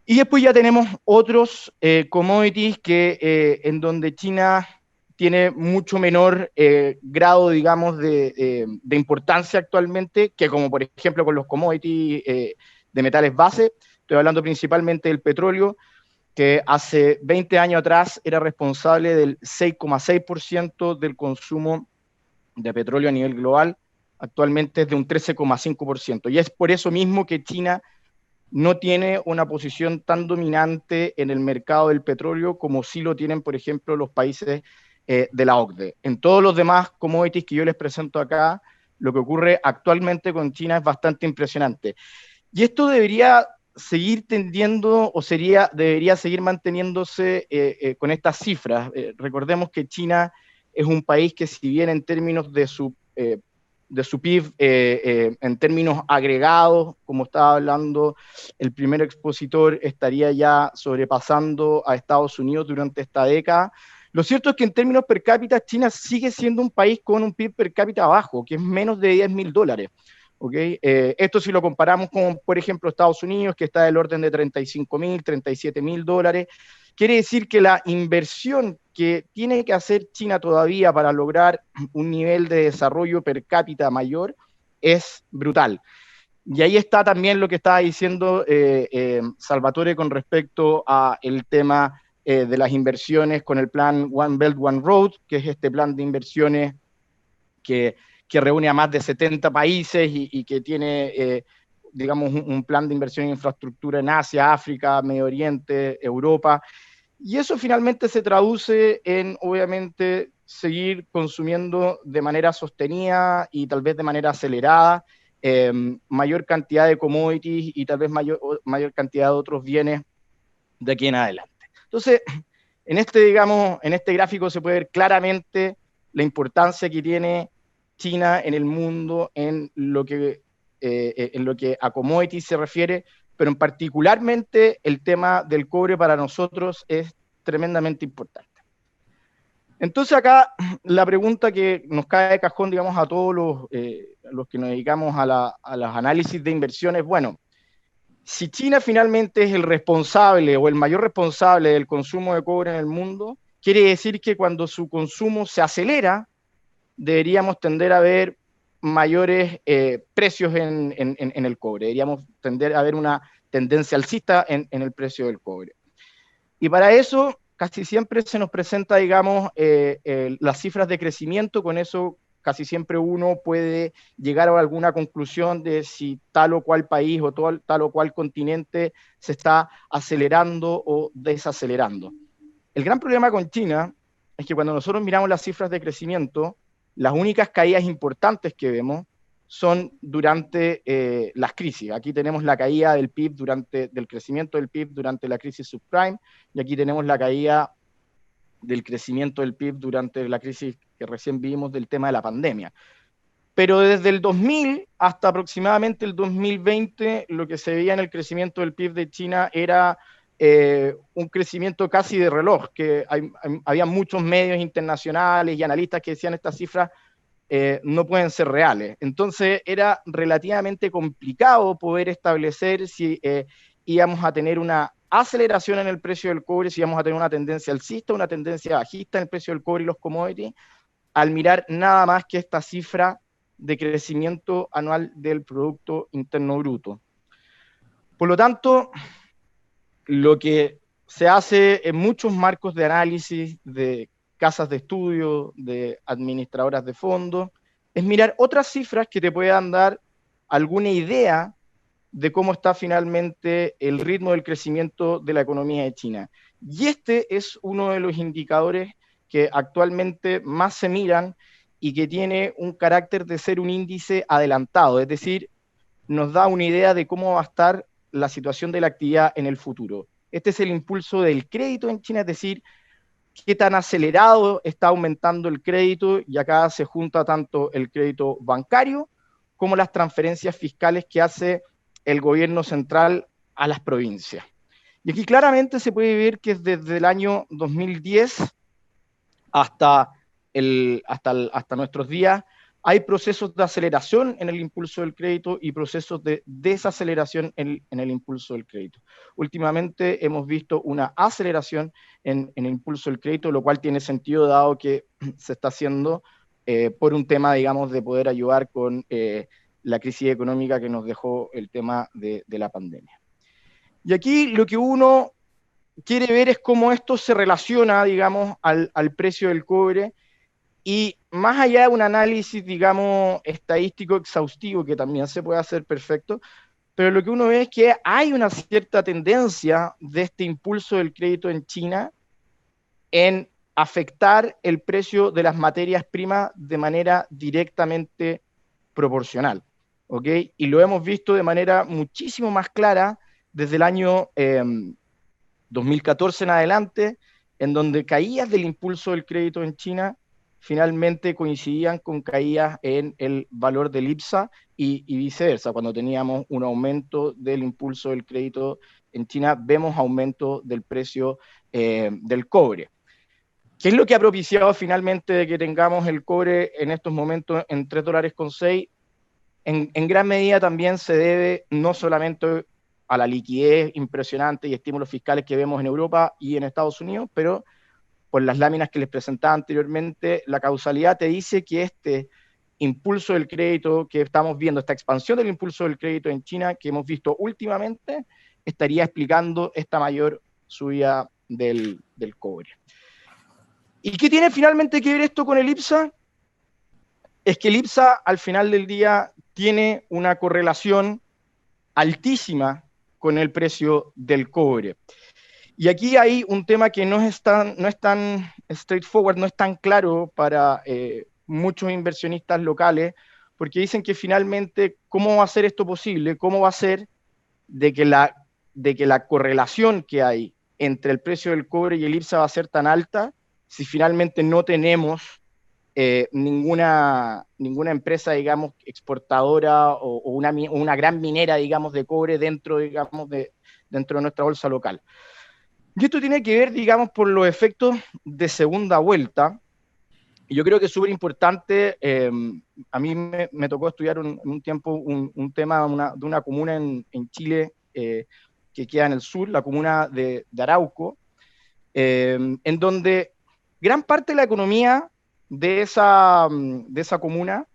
S5: Y después ya tenemos otros commodities en donde China tiene mucho menor grado, digamos, de importancia actualmente, que como por ejemplo con los commodities de metales base. Estoy hablando principalmente del petróleo, que hace 20 años atrás era responsable del 6,6% del consumo de petróleo a nivel global. actualmente es de un 13,5%. Y es por eso mismo que China no tiene una posición tan dominante en el mercado del petróleo como sí lo tienen, por ejemplo, los países de la OCDE. En todos los demás commodities que yo les presento acá, lo que ocurre actualmente con China es bastante impresionante. Y esto debería seguir tendiendo o debería seguir manteniéndose con estas cifras. Recordemos que China es un país que, si bien en términos de su PIB, en términos agregados, como estaba hablando el primer expositor, estaría ya sobrepasando a Estados Unidos durante esta década. Lo cierto es que en términos per cápita, China sigue siendo un país con un PIB per cápita bajo, que es menos de $10.000. ¿Okay? Esto si lo comparamos con, por ejemplo, Estados Unidos, que está del orden de $35.000, $37.000, quiere decir que la inversión que tiene que hacer China todavía para lograr un nivel de desarrollo per cápita mayor es brutal. Y ahí está también lo que estaba diciendo Salvatore con respecto a el tema de las inversiones con el plan One Belt, One Road, que es este plan de inversiones que reúne a más de 70 países y que tiene, digamos, un plan de inversión en infraestructura en Asia, África, Medio Oriente, Europa. Y eso finalmente se traduce en, obviamente, seguir consumiendo de manera sostenida y tal vez de manera acelerada mayor cantidad de commodities y tal vez mayor cantidad de otros bienes de aquí en adelante. Entonces, en este gráfico se puede ver claramente la importancia que tiene China en el mundo en lo que a commodities se refiere, pero en particularmente el tema del cobre para nosotros es tremendamente importante. Entonces acá la pregunta que nos cae de cajón, digamos, a todos los que nos dedicamos a los análisis de inversiones, bueno, si China finalmente es el responsable o el mayor responsable del consumo de cobre en el mundo, quiere decir que cuando su consumo se acelera, deberíamos tender a ver mayores precios en el cobre, deberíamos tender a ver una tendencia alcista en el precio del cobre. Y para eso casi siempre se nos presenta, digamos, las cifras de crecimiento. Con eso casi siempre uno puede llegar a alguna conclusión de si tal o cual país o tal o cual continente se está acelerando o desacelerando. El gran problema con China es que cuando nosotros miramos las cifras de crecimiento, las únicas caídas importantes que vemos son durante las crisis. Aquí tenemos la caída del PIB del crecimiento del PIB durante la crisis subprime, y aquí tenemos la caída del crecimiento del PIB durante la crisis que recién vimos del tema de la pandemia. Pero desde el 2000 hasta aproximadamente el 2020, lo que se veía en el crecimiento del PIB de China era un crecimiento casi de reloj, que había muchos medios internacionales y analistas que decían estas cifras no pueden ser reales. Entonces era relativamente complicado poder establecer si íbamos a tener una aceleración en el precio del cobre, si íbamos a tener una tendencia alcista, una tendencia bajista en el precio del cobre y los commodities, al mirar nada más que esta cifra de crecimiento anual del Producto Interno Bruto. Por lo tanto, lo que se hace en muchos marcos de análisis de casas de estudio, de administradoras de fondos, es mirar otras cifras que te puedan dar alguna idea de cómo está finalmente el ritmo del crecimiento de la economía de China. Y este es uno de los indicadores que actualmente más se miran y que tiene un carácter de ser un índice adelantado, es decir, nos da una idea de cómo va a estar la situación de la actividad en el futuro. Este es el impulso del crédito en China, es decir, qué tan acelerado está aumentando el crédito, y acá se junta tanto el crédito bancario como las transferencias fiscales que hace el gobierno central a las provincias. Y aquí claramente se puede ver que desde el año 2010 hasta nuestros días hay procesos de aceleración en el impulso del crédito y procesos de desaceleración en el impulso del crédito. Últimamente hemos visto una aceleración en el impulso del crédito, lo cual tiene sentido dado que se está haciendo por un tema, digamos, de poder ayudar con la crisis económica que nos dejó el tema de la pandemia. Y aquí lo que uno quiere ver es cómo esto se relaciona, digamos, al precio del cobre, Y más allá de un análisis, digamos, estadístico exhaustivo, que también se puede hacer perfecto, pero lo que uno ve es que hay una cierta tendencia de este impulso del crédito en China en afectar el precio de las materias primas de manera directamente proporcional, ¿ok? Y lo hemos visto de manera muchísimo más clara desde el año 2014 en adelante, en donde caídas del impulso del crédito en China finalmente coincidían con caídas en el valor del IPSA y viceversa. Cuando teníamos un aumento del impulso del crédito en China, vemos aumento del precio del cobre. ¿Qué es lo que ha propiciado finalmente de que tengamos el cobre en estos momentos en $3,6? En gran medida también se debe no solamente a la liquidez impresionante y estímulos fiscales que vemos en Europa y en Estados Unidos, pero por las láminas que les presentaba anteriormente, la causalidad te dice que este impulso del crédito que estamos viendo, esta expansión del impulso del crédito en China que hemos visto últimamente, estaría explicando esta mayor subida del cobre. ¿Y qué tiene finalmente que ver esto con el IPSA? Es que el IPSA al final del día tiene una correlación altísima con el precio del cobre. Y aquí hay un tema que no es tan straightforward, no es tan claro para muchos inversionistas locales, porque dicen que finalmente, ¿cómo va a ser esto posible? ¿Cómo va a ser de que la correlación que hay entre el precio del cobre y el IPSA va a ser tan alta si finalmente no tenemos ninguna empresa, digamos, exportadora o una gran minera, digamos, de cobre dentro, digamos, dentro de nuestra bolsa local? Y esto tiene que ver, digamos, por los efectos de segunda vuelta. Y yo creo que es súper importante. A mí me tocó estudiar un tiempo un tema de una comuna en Chile que queda en el sur, la comuna de Arauco, en donde gran parte de la economía de esa comuna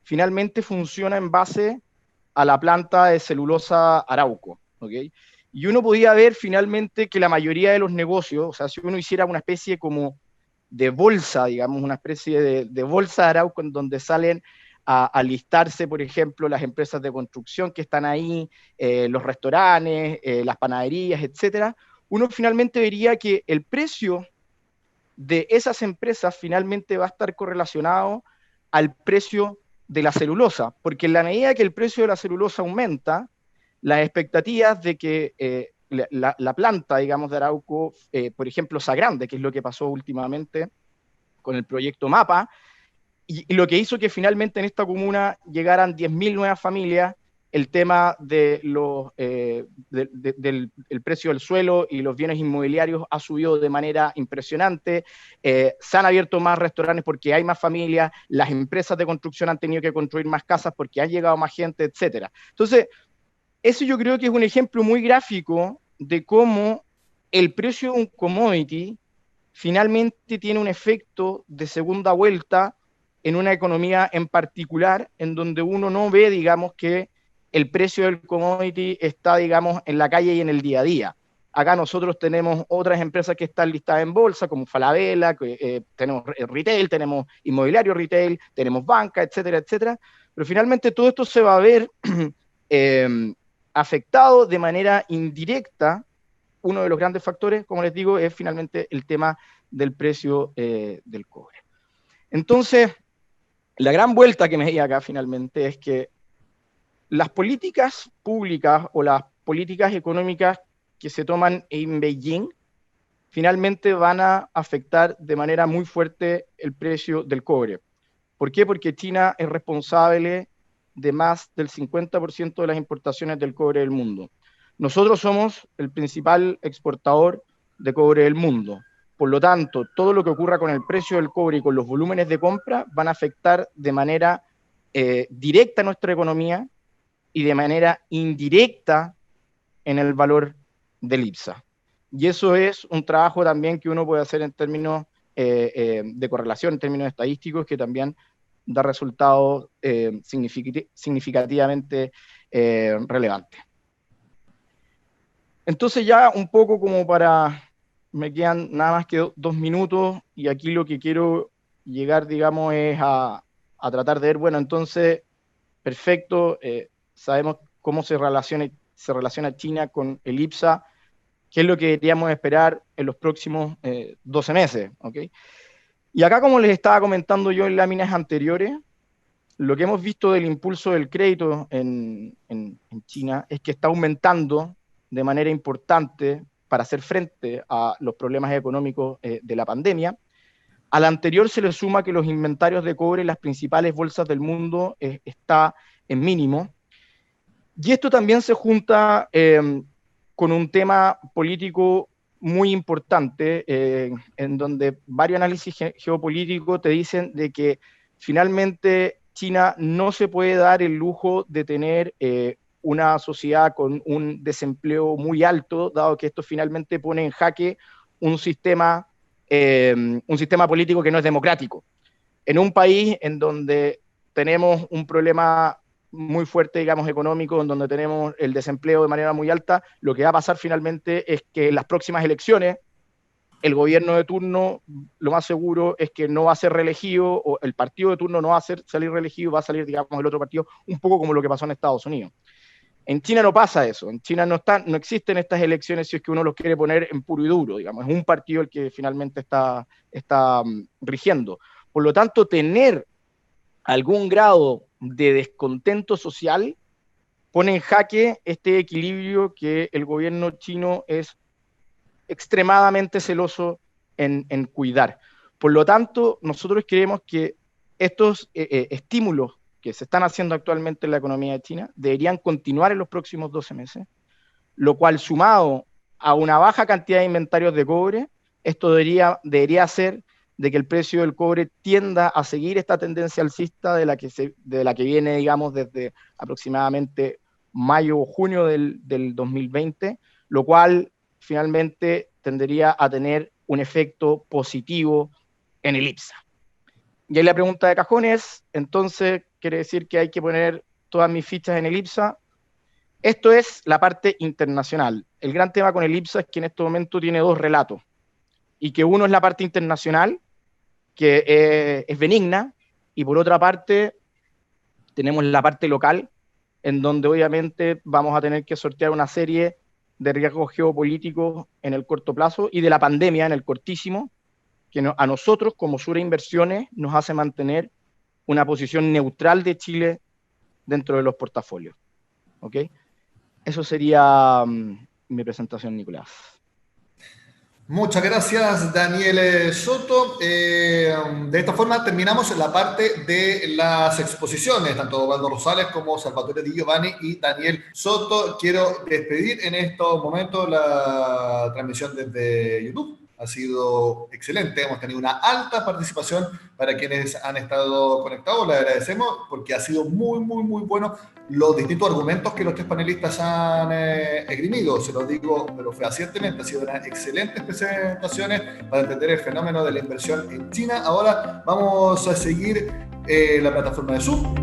S5: finalmente funciona en base a la planta de celulosa Arauco, ¿ok? Y uno podía ver finalmente que la mayoría de los negocios, o sea, si uno hiciera una especie como de bolsa, digamos, una especie de bolsa de Arauco en donde salen a listarse, por ejemplo, las empresas de construcción que están ahí, los restaurantes, las panaderías, etcétera, uno finalmente vería que el precio de esas empresas finalmente va a estar correlacionado al precio de la celulosa, porque en la medida que el precio de la celulosa aumenta, las expectativas de que la planta, digamos, de Arauco, por ejemplo, Sagrande, que es lo que pasó últimamente con el proyecto MAPA, y lo que hizo que finalmente en esta comuna llegaran 10.000 nuevas familias, el tema de del precio del suelo y los bienes inmobiliarios ha subido de manera impresionante, se han abierto más restaurantes porque hay más familias, las empresas de construcción han tenido que construir más casas porque han llegado más gente, etc. Entonces, eso yo creo que es un ejemplo muy gráfico de cómo el precio de un commodity finalmente tiene un efecto de segunda vuelta en una economía en particular, en donde uno no ve, digamos, que el precio del commodity está, digamos, en la calle y en el día a día. Acá nosotros tenemos otras empresas que están listadas en bolsa, como Falabella, tenemos retail, tenemos inmobiliario retail, tenemos banca, etcétera, etcétera. Pero finalmente todo esto se va a ver afectado de manera indirecta. Uno de los grandes factores, como les digo, es finalmente el tema del precio del cobre. Entonces, la gran vuelta que me di acá finalmente es que las políticas públicas o las políticas económicas que se toman en Beijing finalmente van a afectar de manera muy fuerte el precio del cobre. ¿Por qué? Porque China es responsable de más del 50% de las importaciones del cobre del mundo. Nosotros somos el principal exportador de cobre del mundo. Por lo tanto, todo lo que ocurra con el precio del cobre y con los volúmenes de compra van a afectar de manera directa a nuestra economía y de manera indirecta en el valor del IPSA. Y eso es un trabajo también que uno puede hacer en términos de correlación, en términos estadísticos, que también da resultados significativamente relevantes. Entonces ya un poco como me quedan nada más que 2 minutos y aquí lo que quiero llegar, digamos, es a tratar de ver, bueno, entonces, perfecto, sabemos cómo se relaciona China con el IPSA, qué es lo que deberíamos esperar en los próximos 12 meses, ¿ok? Y acá, como les estaba comentando yo en láminas anteriores, lo que hemos visto del impulso del crédito en China es que está aumentando de manera importante para hacer frente a los problemas económicos de la pandemia. Al anterior se le suma que los inventarios de cobre en las principales bolsas del mundo está en mínimo. Y esto también se junta con un tema político muy importante, en donde varios análisis geopolíticos te dicen de que finalmente China no se puede dar el lujo de tener una sociedad con un desempleo muy alto, dado que esto finalmente pone en jaque un sistema político que no es democrático. En un país en donde tenemos un problema muy fuerte, digamos, económico, en donde tenemos el desempleo de manera muy alta, lo que va a pasar finalmente es que en las próximas elecciones el gobierno de turno, lo más seguro es que no va a ser reelegido, o el partido de turno no va a salir reelegido, va a salir, digamos, el otro partido, un poco como lo que pasó en Estados Unidos. En China no pasa eso, en China no existen estas elecciones si es que uno los quiere poner en puro y duro, digamos, es un partido el que finalmente está rigiendo. Por lo tanto, tener algún grado de descontento social pone en jaque este equilibrio que el gobierno chino es extremadamente celoso en cuidar. Por lo tanto, nosotros creemos que estos estímulos que se están haciendo actualmente en la economía de China deberían continuar en los próximos 12 meses, lo cual, sumado a una baja cantidad de inventarios de cobre, esto debería hacer de que el precio del cobre tienda a seguir esta tendencia alcista de la que viene, digamos, desde aproximadamente mayo o junio del 2020, lo cual finalmente tendería a tener un efecto positivo en el IPSA. Y ahí la pregunta de cajón es, entonces, ¿quiere decir que hay que poner todas mis fichas en el IPSA? Esto es la parte internacional. El gran tema con el IPSA es que en este momento tiene dos relatos, y que uno es la parte internacional, que es benigna, y por otra parte tenemos la parte local, en donde obviamente vamos a tener que sortear una serie de riesgos geopolíticos en el corto plazo y de la pandemia en el cortísimo, que a nosotros como Sura Inversiones nos hace mantener una posición neutral de Chile dentro de los portafolios. ¿Ok? Eso sería mi presentación, Nicolás.
S1: Muchas gracias, Daniel Soto. De esta forma terminamos la parte de las exposiciones, tanto Osvaldo Rosales como Salvatore Di Giovanni y Daniel Soto. Quiero despedir en estos momentos la transmisión desde YouTube. Ha sido excelente, hemos tenido una alta participación para quienes han estado conectados, le agradecemos porque ha sido muy, muy, muy bueno los distintos argumentos que los tres panelistas han esgrimido, se los digo pero fehacientemente, ha sido unas excelentes presentaciones para entender el fenómeno de la inversión en China. Ahora vamos a seguir la plataforma de Zoom